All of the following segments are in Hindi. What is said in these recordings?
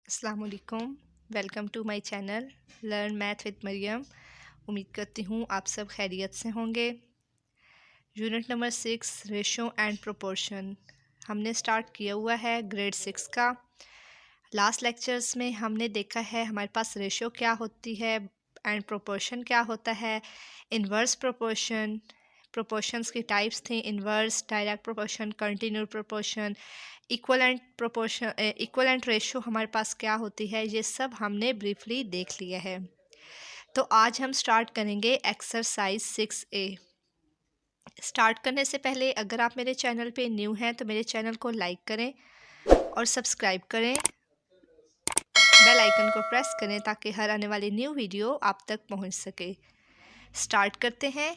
अस्सलाम वालेकुम। Welcome to my channel learn math with Mariam. उम्मीद करती हूँ आप सब खैरियत से होंगे। Unit number 6 ratio and proportion हमने स्टार्ट किया हुआ है ग्रेड 6 का। लास्ट लेक्चर्स में हमने देखा है हमारे पास रेशो क्या होती है एंड प्रोपोर्शन क्या होता है। इन्वर्स प्रोपोर्शन, प्रोपोर्शंस की टाइप्स थी inverse, direct proportion, continued proportion, equivalent proportion, equivalent ratio हमारे पास क्या होती है, ये सब हमने ब्रीफली देख लिया है। तो आज हम स्टार्ट करेंगे एक्सरसाइज 6A। स्टार्ट करने से पहले अगर आप मेरे चैनल पे न्यू हैं तो मेरे चैनल को लाइक करें और सब्सक्राइब करें, बेल आइकन को प्रेस करें ताकि हर आने वाली न्यू वीडियो आप तक पहुंच सके। स्टार्ट करते हैं।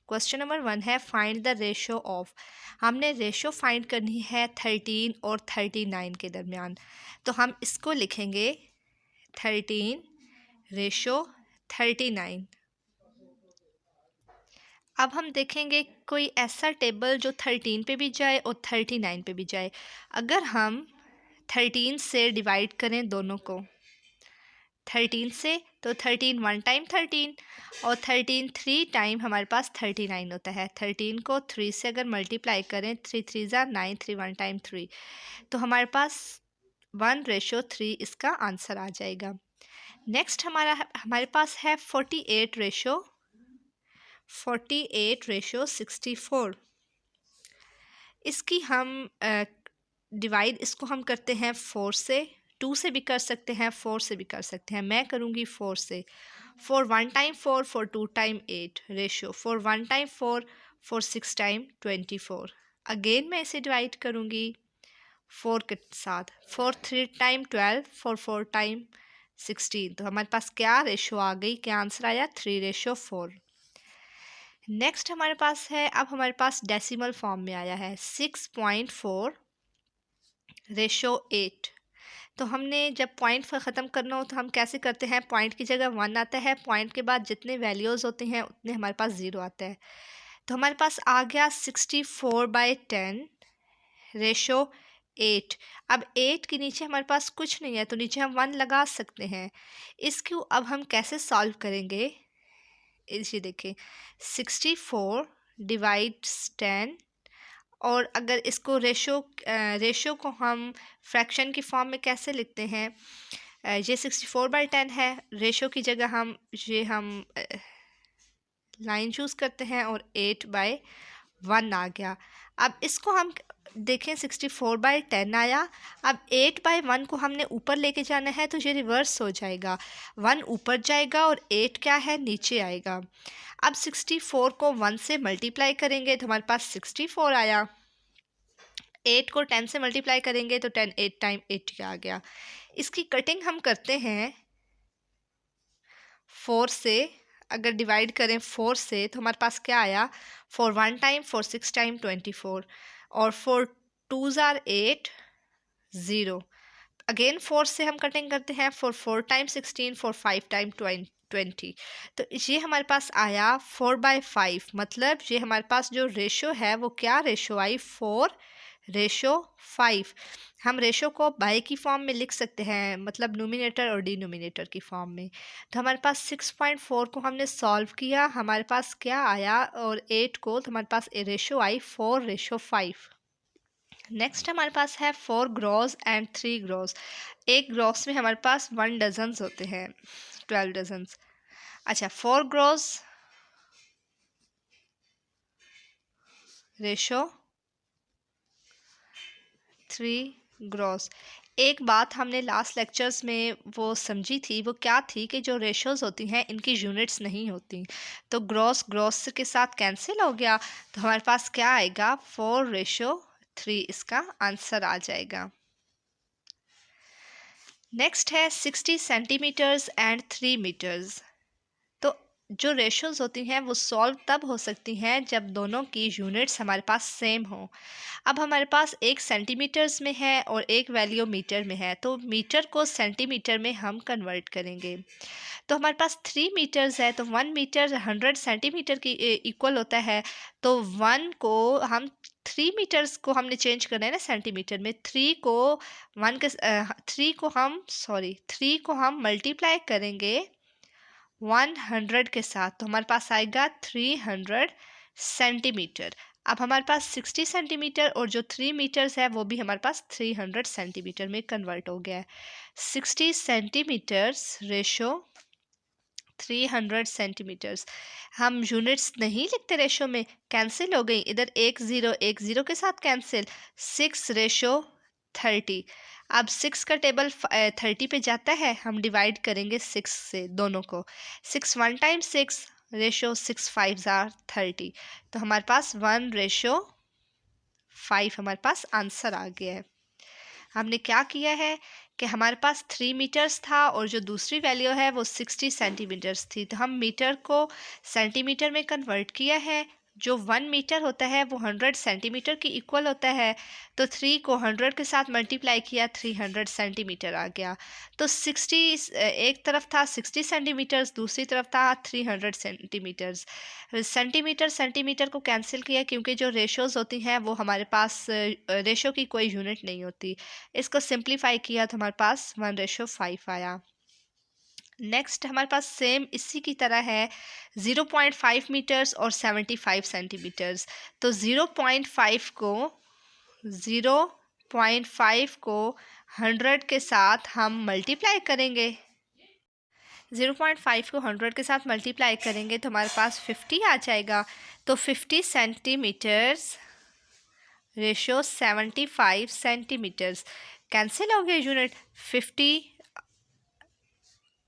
क्वेश्चन नंबर 1 है फाइंड द रेशो ऑफ। हमने रेशो फाइंड करनी है 13 और 39 के दरमियान। तो हम इसको लिखेंगे 13 रेशो 39। अब हम देखेंगे कोई ऐसा टेबल जो 13 पे भी जाए और 39 पे भी जाए। अगर हम 13 से डिवाइड करें दोनों को 13 से, तो 13 1 टाइम 13 और 13 3 टाइम हमारे पास 39 होता है। 13 को 3 से अगर मल्टीप्लाई करें 3 3 ज़ा 9, 3 1 टाइम 3, तो हमारे पास 1:3 इसका आंसर आ जाएगा। नेक्स्ट हमारे पास है 48 रेशो 64। इसकी हम डिवाइड इसको हम करते हैं 4 से। 2 से भी कर सकते हैं, 4 से भी कर सकते हैं। मैं करूँगी 4 से। 4 1 time 4, 4 2 time 8 ratio 4 1 time 4, 4 6 time 24। Again मैं इसे डिवाइड करूँगी 4 के साथ। 4 3 टाइम 12, 4 4 टाइम 16। तो हमारे पास क्या रेशो आ गई, क्या आंसर आया, 3:4। नेक्स्ट हमारे पास है, अब हमारे पास डेसिमल फॉर्म में आया है 6.4 रेशो 8। तो हमने जब पॉइंट ख़त्म करना हो तो हम कैसे करते हैं, पॉइंट की जगह 1 आता है, पॉइंट के बाद जितने वैल्यूज़ होते हैं उतने हमारे पास 0 आता है। तो हमारे पास आ गया 64/10 रेशो 8। अब 8 के नीचे हमारे पास कुछ नहीं है तो नीचे हम 1 लगा सकते हैं। इसको अब हम कैसे सॉल्व करेंगे, इसे देखें 64 डिवाइड्स 10, और अगर इसको रेशो को हम फ्रैक्शन की फॉर्म में कैसे लिखते हैं, ये 64/10 है, रेशो की जगह हम लाइन चूज़ करते हैं और 8/1 आ गया। अब इसको हम देखें 64/10 आया। अब 8/1 को हमने ऊपर लेके जाना है तो ये रिवर्स हो जाएगा, 1 ऊपर जाएगा और 8 क्या है, नीचे आएगा। अब 64 को 1 से मल्टीप्लाई करेंगे तो हमारे पास 64 आया। 8 को 10 से मल्टीप्लाई करेंगे तो 10 8 टाइम 80 आ गया। इसकी कटिंग हम करते हैं 4 से। अगर डिवाइड करें 4 से तो हमारे पास क्या आया, 4 1 टाइम 4 6 टाइम 24, और 4 2 आर 8 0। अगेन 4 से हम कटिंग करते हैं 4 4 टाइम 16, 4 5 टाइम 20। तो ये हमारे पास आया 4/5। मतलब ये हमारे पास जो रेशो है वो क्या रेशो आई, 4:5। हम रेशो को बाय की फॉर्म में लिख सकते हैं, मतलब नोमिनेटर और डिनोमिनेटर की फॉर्म में। तो हमारे पास 6.4 को हमने सॉल्व किया, हमारे पास क्या आया, और 8 को तो हमारे पास रेशो आई 4:5। नेक्स्ट हमारे पास है 4 ग्रॉस एंड 3 ग्रॉस। एक ग्रॉस में हमारे पास 1 डजन्स होते हैं, 12 डजन्स। अच्छा, 4 ग्रॉस रेशो 3 ग्रॉस। एक बात हमने लास्ट लेक्चर्स में वो समझी थी, वो क्या थी कि जो रेशोज़ होती हैं इनकी यूनिट्स नहीं होती। तो ग्रॉस ग्रॉस के साथ कैंसिल हो गया, तो हमारे पास क्या आएगा, 4:3 इसका आंसर आ जाएगा। नेक्स्ट है 60 सेंटीमीटर्स एंड 3 मीटर्स। तो जो रेशोज़ होती हैं वो सॉल्व तब हो सकती हैं जब दोनों की यूनिट्स हमारे पास सेम हो। अब हमारे पास एक सेंटीमीटर्स में है और एक वैल्यू मीटर में है, तो मीटर को सेंटीमीटर में हम कन्वर्ट करेंगे। तो हमारे पास 3 मीटर्स है, तो 1 मीटर 100 सेंटीमीटर की इक्वल होता है। तो 1 को हम 3 मीटर्स को हमने चेंज करना है ना सेंटीमीटर में। 3 को 1 के 3 को हम मल्टीप्लाई करेंगे 100 के साथ, तो हमारे पास आएगा 300 सेंटीमीटर। अब हमारे पास 60 सेंटीमीटर और जो 3 मीटर्स है वो भी हमारे पास 300 सेंटीमीटर में कन्वर्ट हो गया है। 60 सेंटीमीटर्स रेशो 300 सेंटीमीटर्स। हम यूनिट्स नहीं लिखते रेशो में, कैंसिल हो गई, इधर एक ज़ीरो के साथ कैंसिल। 6 रेशो 30। अब 6 का टेबल 30 पे जाता है, हम डिवाइड करेंगे 6 से दोनों को। 6 1 टाइम 6 रेशो 6 5 आर 30। तो हमारे पास 1 रेशो 5 हमारे पास आंसर आ गया है। हमने क्या किया है कि हमारे पास 3 मीटर्स था और जो दूसरी वैल्यू है वो 60 सेंटीमीटर्स थी, तो हम मीटर को सेंटीमीटर में कन्वर्ट किया है। जो 1 मीटर होता है वो 100 सेंटीमीटर की इक्वल होता है, तो 3 को 100 के साथ मल्टीप्लाई किया, 300 सेंटीमीटर आ गया। तो 60 एक तरफ था 60 सेंटीमीटर्स, दूसरी तरफ था 300 सेंटीमीटर्स। सेंटीमीटर सेंटीमीटर को कैंसिल किया क्योंकि जो रेशोज़ होती हैं वो हमारे पास रेशो की कोई यूनिट नहीं होती। इसको सिंप्लीफाई किया तो हमारे पास 1 रेशो 5 आया। नेक्स्ट हमारे पास सेम इसी की तरह है 0.5 मीटर्स और 75 सेंटीमीटर्स। तो 0.5 को 100 के साथ हम मल्टीप्लाई करेंगे। 0.5 को 100 के साथ मल्टीप्लाई करेंगे तो हमारे पास 50 आ जाएगा। तो 50 सेंटीमीटर्स रेशो 75 सेंटीमीटर्स, कैंसिल हो गया यूनिट। 50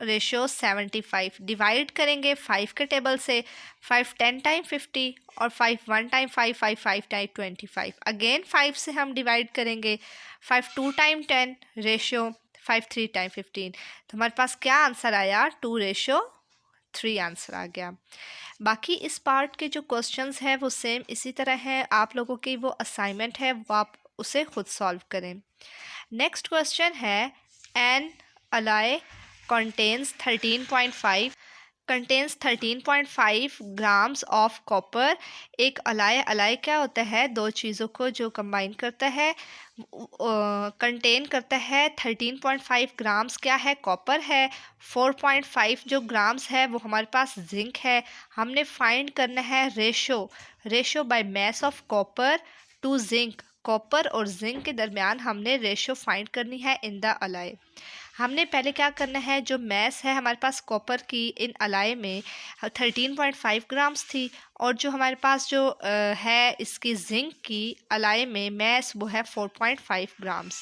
रेशो 75 डिवाइड करेंगे 5 के टेबल से। 5 10 टाइम 50 और 5 1 टाइम 5 5 5 टाइम 25। अगेन 5 से हम डिवाइड करेंगे। 5 2 टाइम 10 रेशो 5 3 टाइम 15। तो हमारे पास क्या आंसर आया, 2 रेशो 3 आंसर आ गया। बाकी इस पार्ट के जो क्वेश्चंस हैं वो सेम इसी तरह हैं। आप लोगों की वो असाइनमेंट है, वो आप उसे खुद सॉल्व करें। नेक्स्ट क्वेश्चन है an alloy contains 13.5 grams of copper. एक अलाय क्या होता है, दो चीज़ों को जो कंबाइन करता है, कंटेन करता है। 13.5 ग्राम्स क्या है, कॉपर है। 4.5 जो ग्राम्स है वो हमारे पास जिंक है। हमने फाइंड करना है ratio by mass of copper two zinc. Copper और जिंक के दरमियान हमने रेशो फाइंड करनी है इन द अलाय। हमने पहले क्या करना है, जो मैस है हमारे पास कॉपर की इन अलाय में 13.5 ग्राम्स थी, और जो हमारे पास जो है इसकी जिंक की अलाय में मैस वो है 4.5 ग्राम्स।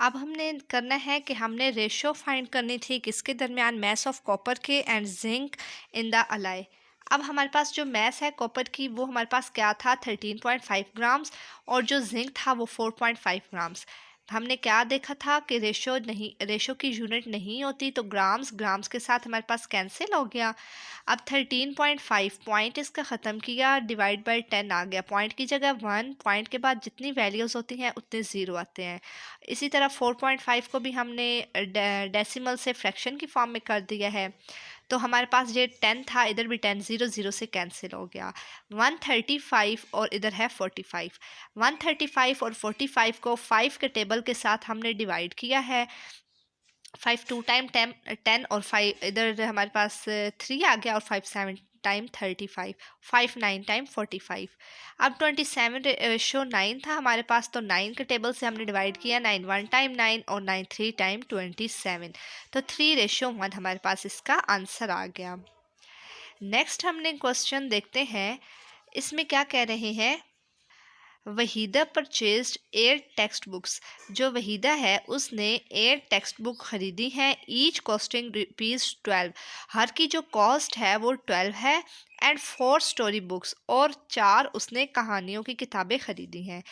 अब हमने करना है कि हमने रेशो फाइंड करनी थी किसके दरमियान, मैस ऑफ कॉपर के एंड जिंक इन द अलाय। अब हमारे पास जो मैस है कॉपर की वो हमारे पास क्या था, 13.5 ग्राम्स, और जो जिंक था वो 4.5 ग्राम्स। हमने क्या देखा था कि रेशो की यूनिट नहीं होती, तो ग्राम्स के साथ हमारे पास कैंसिल हो गया। अब 13.5 पॉइंट इसका ख़त्म किया, डिवाइड बाय 10 आ गया। पॉइंट की जगह 1, पॉइंट के बाद जितनी वैल्यूज़ होती हैं उतने ज़ीरो आते हैं। इसी तरह 4.5 को भी हमने डेसिमल से फ्रैक्शन की फॉर्म में कर दिया है। तो हमारे पास ये 10 था, इधर भी 10 0 से कैंसिल हो गया। 135 और इधर है 45। 135 और 45 को 5 के टेबल के साथ हमने डिवाइड किया है। 5 2 टाइम 10 और 5 इधर हमारे पास 3 आ गया, और 5 7 टाइम 35, 5 9 टाइम 45। अब 27 रेशो 9 था हमारे पास, तो 9 के टेबल से हमने डिवाइड किया। 9 1 टाइम 9 और 9 3 टाइम 27। तो 3 रेशो 1 हमारे पास इसका आंसर आ गया। नेक्स्ट हमने क्वेश्चन देखते हैं, इसमें क्या कह रहे हैं, वहीदा परचेज्ड 8 टेक्स्ट बुक्स। जो वहीदा है उसने 8 टेक्स्ट बुक ख़रीदी हैं, ईच कॉस्टिंग ₹12। हर की जो कॉस्ट है वो 12 है। एंड 4 स्टोरी बुक्स, और 4 उसने कहानियों की किताबें ख़रीदी हैं।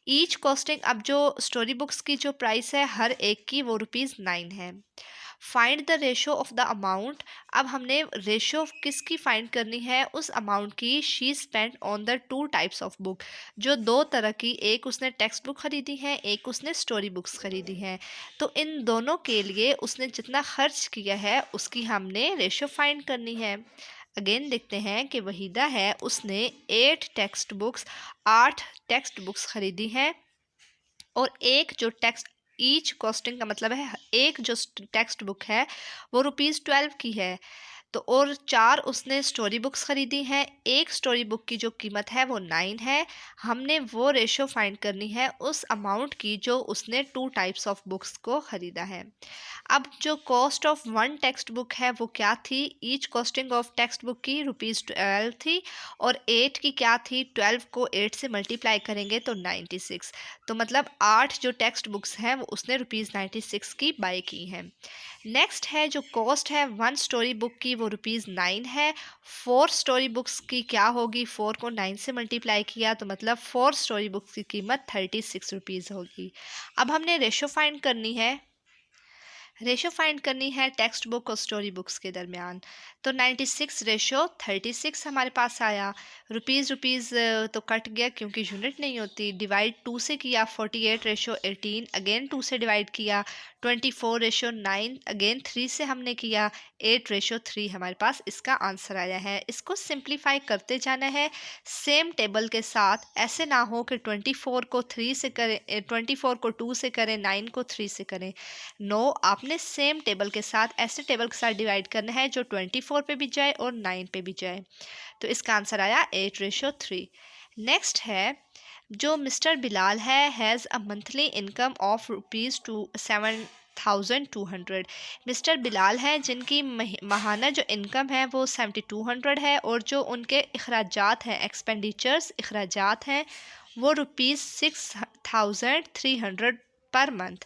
ईच कॉस्टिंग, अब जो स्टोरी बुक्स की जो प्राइस है हर एक की वो ₹9 है। Find the ratio of the amount. अब हमने रेशो किसकी फाइंड करनी है, उस अमाउंट की। She spend on the two types of book, जो दो तरह की, एक उसने टेक्स्ट बुक खरीदी है, एक उसने स्टोरी बुक्स खरीदी हैं। तो इन दोनों के लिए उसने जितना खर्च किया है उसकी हमने रेशो फाइंड करनी है। अगेन देखते हैं कि वहीदा है, उसने 8 टेक्स्ट बुक्स खरीदी हैं, और एक जो टेक्स्ट, ईच कॉस्टिंग का मतलब है एक जो टेक्स्ट बुक है वो ₹12 की है। तो और 4 उसने स्टोरी बुक्स खरीदी हैं, एक स्टोरी बुक की जो कीमत है वो 9 है। हमने वो रेशो फाइंड करनी है उस अमाउंट की जो उसने 2 टाइप्स ऑफ बुक्स को ख़रीदा है। अब जो cost of one text book है वो क्या थी, each costing of text book की ₹12 थी, और 8 की क्या थी, 12 को 8 से मल्टीप्लाई करेंगे तो 96। तो मतलब 8 जो टेक्स्ट बुक्स हैं वो उसने ₹96 की बाय की हैं। नेक्स्ट है जो कॉस्ट है वन स्टोरी बुक की, वो ₹9 है। 4 स्टोरी बुक्स की क्या होगी, 4 को 9 से मल्टीप्लाई किया तो मतलब 4 स्टोरी बुक्स की कीमत ₹36 होगी। अब हमने रेशो फाइंड करनी है टेक्स्ट बुक और स्टोरी बुक्स के दरमियान। तो 96 रेशो 36 हमारे पास आया। रुपीज़ रुपीज़ तो कट गया क्योंकि यूनिट नहीं होती। डिवाइड 2 से किया, 48 रेशो 18, अगेन 2 से डिवाइड किया। 24 रेशो 9, अगेन 3 से हमने किया। 8 रेशो 3 हमारे पास इसका आंसर आया है। इसको सिंप्लीफाई करते जाना है सेम टेबल के साथ। ऐसे ना हो कि 24 को 3 से करें, 24 को 2 से करें, 9 को 3 से करें। नो, आपने सेम टेबल के साथ, ऐसे टेबल के साथ डिवाइड करना है जो 24 पे भी जाए और 9 पे भी जाए। तो इसका आंसर आया 8 रेशो 3। नेक्स्ट है जो मिस्टर बिलाल है, has a monthly income of ₹7,200। Mister Bilal हैं जिनकी माहाना जो इनकम है वो 7200 है, और जो उनके अखराजात हैं, एक्सपेंडिचर्स अखराजात हैं, वो ₹6300 पर मंथ।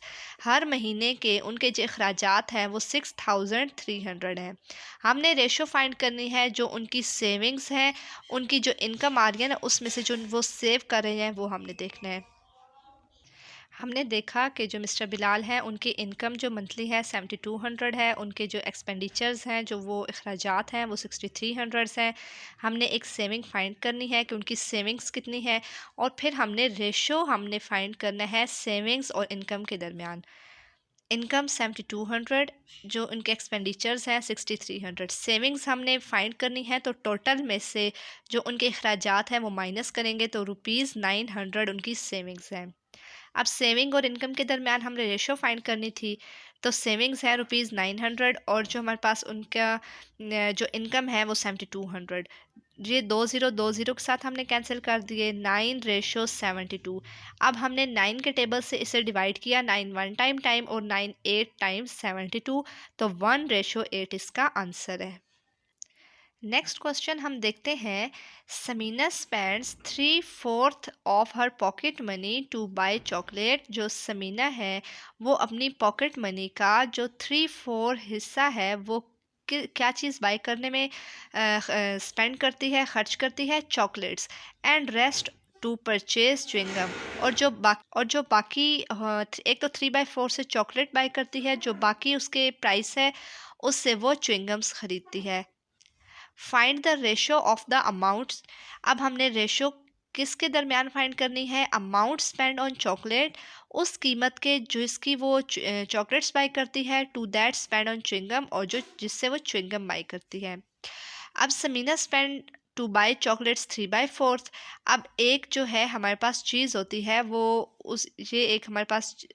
हर महीने के उनके जो अखराजात हैं वो 6300 हैं। हमने रेशो फाइंड करनी है जो उनकी सेविंग्स हैं, उनकी जो इनकम आ रही है ना उसमें से जो वो सेव कर रहे हैं वो हमने देखना है। हमने देखा कि जो मिस्टर बिलाल हैं उनकी इनकम जो मंथली है 7200 है, उनके जो एक्सपेंडिचर्स हैं, जो वो अखराजात हैं वो 6300 हैं। हमने एक सेविंग फाइंड करनी है कि उनकी सेविंग्स कितनी है, और फिर हमने फाइंड करना है सेविंग्स और इनकम के दरमियान। इनकम 7200, जो उनके एक्सपेंडिचर्स हैं 6300। सेविंग्स हमने फाइंड करनी है तो टोटल में से जो उनके अखराजात हैं वो माइनस करेंगे तो ₹900 उनकी सेविंग्स हैं। अब सेविंग और इनकम के दरमियान हमने रेशो फाइंड करनी थी। तो सेविंग्स है ₹900, और जो हमारे पास उनका जो इनकम है वो 7200। ये 2020 के साथ हमने कैंसिल कर दिए। 9 रेशो 72। अब हमने 9 के टेबल से इसे डिवाइड किया, 9 1 टाइम और 9 8 टाइम्स 72, तो 1 रेशो 8 इसका आंसर है। नेक्स्ट क्वेश्चन हम देखते हैं। Samina spends 3/4 of her pocket money to buy chocolate. जो समीना है वो अपनी पॉकेट मनी का जो 3/4 हिस्सा है वो क्या चीज़ बाय करने में स्पेंड करती है, खर्च करती है, chocolates, and rest to purchase chewing gum. और जो बाकी एक तो 3/4 से चॉकलेट बाय करती है, जो बाकी उसके प्राइस है उससे वो च्युइंगम्स खरीदती है। Find the ratio of the amounts. अब हमने रेशो किसके दरमियान फाइंड करनी है, अमाउंट स्पेंड ऑन चॉकलेट, उस कीमत के जिसकी वो चॉकलेट्स बाय करती है, to that spend on chewing gum, और जो जिससे वो च्युइंगम बाय करती है। अब Samina spend to buy chocolates 3/4। अब एक जो है हमारे पास चीज़ होती है वो ये एक हमारे पास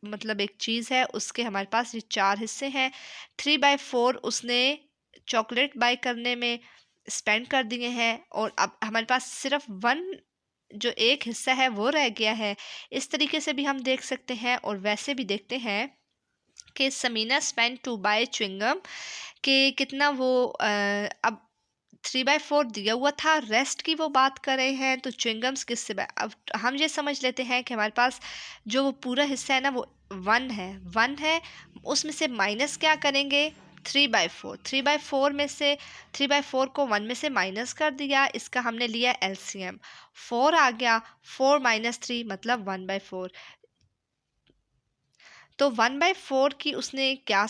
मतलब एक चीज़ है, उसके हमारे पास ये 4 हिस्से हैं। 3/4 उसने चॉकलेट बाय करने में स्पेंड कर दिए हैं, और अब हमारे पास सिर्फ वन जो एक हिस्सा है वो रह गया है। इस तरीके से भी हम देख सकते हैं, और वैसे भी देखते हैं कि Samina spend to buy chewing gum कि कितना वो अब 3/4 दिया हुआ था, रेस्ट की वो बात कर रहे हैं, तो च्युइंगम्स किससे अब हम ये समझ लेते हैं कि हमारे पास जो वो पूरा हिस्सा है ना वो 1 है, उसमें से माइनस क्या करेंगे, 3/4। 3/4 में से 3/4 को 1 में से माइनस कर दिया, इसका हमने लिया एलसीएम, 4 आ गया, 4 - 3 मतलब 1/4। तो 1/4 की उसने क्या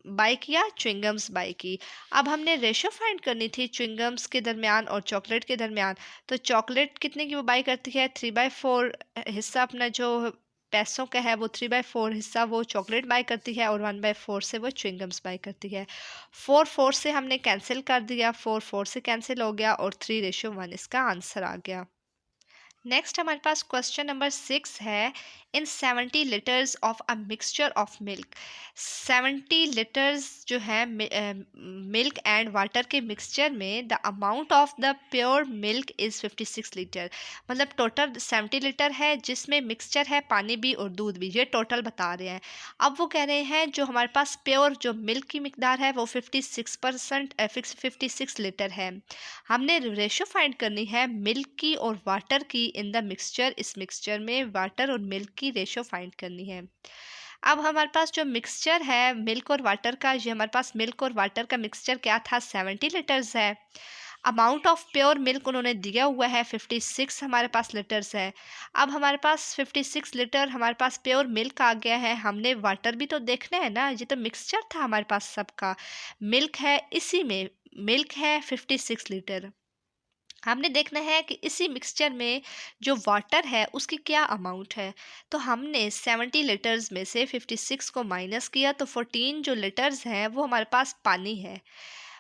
बाय किया, च्युइंगम्स बाय की। अब हमने रेशो फाइंड करनी थी च्युइंगम्स के दरमियान और चॉकलेट के दरमियान। तो चॉकलेट कितने की वो बाय करती है, 3/4 हिस्सा अपना जो पैसों का है वो 3/4 हिस्सा वो चॉकलेट बाय करती है और 1/4 से वो च्युइंगम्स बाय करती है। 4 से हमने कैंसिल कर दिया, 4 से कैंसिल हो गया और 3:1 इसका आंसर आ गया। नेक्स्ट हमारे पास क्वेश्चन नंबर 6 है, इन 70 litres of a mixture of milk. 70 litres जो है मिल्क एंड वाटर के मिक्सचर में the amount of the pure milk is 56 litre. मतलब टोटल 70 लीटर है जिसमें मिक्सचर है, पानी भी और दूध भी, ये टोटल बता रहे हैं। अब वो कह रहे हैं जो हमारे पास प्योर जो मिल्क की मिकदार है वो 56 लीटर है। हमने रेशो फाइंड करनी है मिल्क की और वाटर की इन द मिक्सचर। इस मिक्सचर में वाटर और मिल्क की रेशो फाइंड करनी है। अब हमारे पास जो मिक्सचर है मिल्क और वाटर का, ये हमारे पास मिल्क और वाटर का मिक्सचर क्या था, 70 लीटर्स है। अमाउंट ऑफ प्योर मिल्क उन्होंने दिया हुआ है 56 हमारे पास लीटर्स है। अब हमारे पास 56 लीटर हमारे पास प्योर मिल्क आ गया है, हमने वाटर भी तो देखना है ना, ये तो मिक्सचर था हमारे पास सबका। मिल्क है, इसी में मिल्क है 56 लीटर। हमने देखना है कि इसी मिक्सचर में जो वाटर है उसकी क्या अमाउंट है। तो हमने 70 लीटर्स में से 56 को माइनस किया तो 14 जो लीटर्स हैं वो हमारे पास पानी है।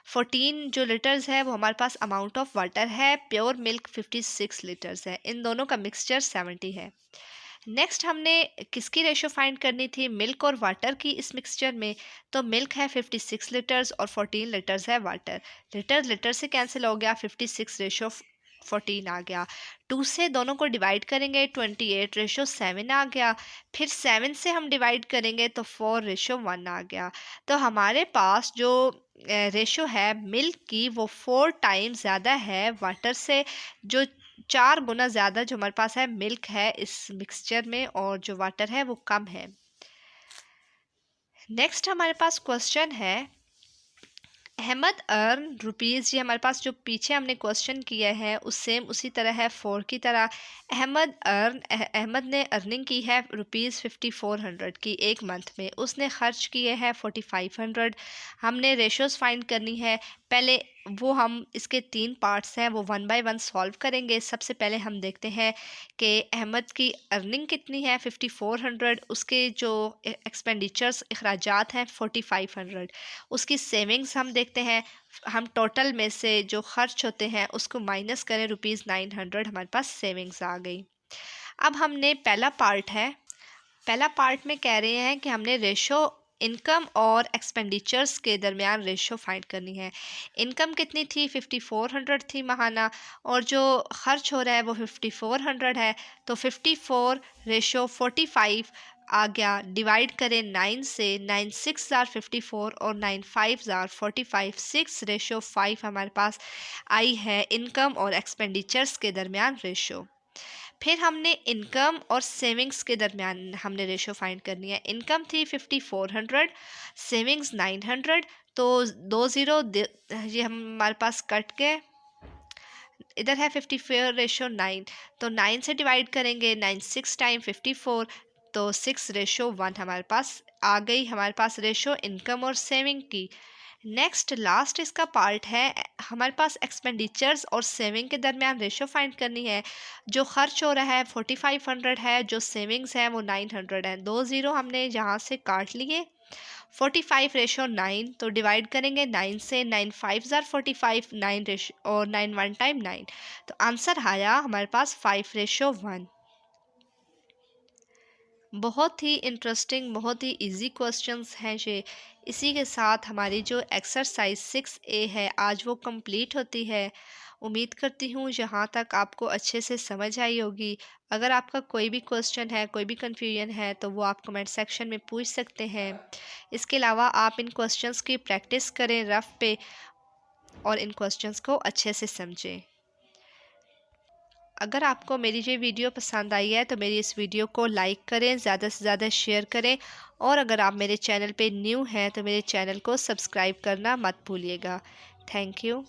14 जो लीटर्स है वो हमारे पास अमाउंट ऑफ वाटर है, प्योर मिल्क 56 लीटर्स है, इन दोनों का मिक्सचर 70 है। नेक्स्ट हमने किसकी रेशो फाइंड करनी थी, मिल्क और वाटर की इस मिक्सचर में। तो मिल्क है 56 लीटर्स और 14 लीटर्स है वाटर। लीटर लीटर से कैंसिल हो गया, 56/14 आ गया। 2 से दोनों को डिवाइड करेंगे, 28/7 आ गया। फिर 7 से हम डिवाइड करेंगे तो 4/1 आ गया। तो हमारे पास जो रेशो है मिल्क की वो 4 टाइम्स ज़्यादा है वाटर से, जो 4 गुना ज़्यादा जो हमारे पास है मिल्क है इस मिक्सचर में, और जो वाटर है वो कम है। नेक्स्ट हमारे पास क्वेश्चन है, अहमद अर्न रुपीज़। ये हमारे पास जो पीछे हमने क्वेश्चन किया है उस सेम उसी तरह है, 4 की तरह। अहमद ने अर्निंग की है ₹5400 की एक मंथ में, उसने खर्च किए हैं 4500। हमने रेशोज़ फाइंड करनी है। पहले वो हम इसके 3 पार्ट्स हैं वो 1 बाय 1 सॉल्व करेंगे। सबसे पहले हम देखते हैं कि अहमद की अर्निंग कितनी है 5400, उसके जो एक्सपेंडिचर्स अखराजात हैं 4500, उसकी सेविंग्स हम देखते हैं। हम टोटल में से जो खर्च होते हैं उसको माइनस करें, ₹900 हमारे पास सेविंग्स आ गई। अब हमने पहला पार्ट में कह रहे हैं कि हमने रेशो इनकम और एक्सपेंडिचर्स के दरमियान रेशो फाइंड करनी है। इनकम कितनी थी, 5400 थी महाना, और जो खर्च हो रहा है वो 5400 है। तो 54/45 आ गया। डिवाइड करें 9 से, 9 6 ज़ार 54 और 9 5 ज़ार 45, 6/5 हमारे पास आई है इनकम और एक्सपेंडिचर्स के दरमियान रेशो। फिर हमने इनकम और सेविंग्स के दरमियान हमने रेशो फाइंड करनी है। इनकम थी 5400, सेविंग्स 900, तो 2 ज़ीरो ये हमारे पास कट के इधर है 54/9, तो 9 से डिवाइड करेंगे, 9 6 टाइम 54, तो 6/1 हमारे पास आ गई हमारे पास रेशो इनकम और सेविंग की। नेक्स्ट लास्ट इसका पार्ट है, हमारे पास एक्सपेंडिचर्स और सेविंग के दरमियान रेशो फाइंड करनी है। जो खर्च हो रहा है 4500 है, जो सेविंग्स है वो 900 है। 2 ज़ीरो हमने यहाँ से काट लिए। 45/9, तो डिवाइड करेंगे 9 से, 9 5 ज़ार 45, 9 रेशो और 9 1 टाइम 9, तो आंसर आया हमारे पास 5/1। बहुत ही इंटरेस्टिंग, बहुत ही इजी क्वेश्चंस हैं ये। इसी के साथ हमारी जो एक्सरसाइज 6A है आज वो कंप्लीट होती है। उम्मीद करती हूँ यहाँ तक आपको अच्छे से समझ आई होगी। अगर आपका कोई भी क्वेश्चन है, कोई भी कन्फ्यूजन है, तो वो आप कमेंट सेक्शन में पूछ सकते हैं। इसके अलावा आप इन क्वेश्चंस की प्रैक्टिस करें रफ पे और इन क्वेश्चंस को अच्छे से समझें। अगर आपको मेरी ये वीडियो पसंद आई है तो मेरी इस वीडियो को लाइक करें, ज़्यादा से ज़्यादा शेयर करें, और अगर आप मेरे चैनल पे न्यू हैं तो मेरे चैनल को सब्सक्राइब करना मत भूलिएगा। Thank you.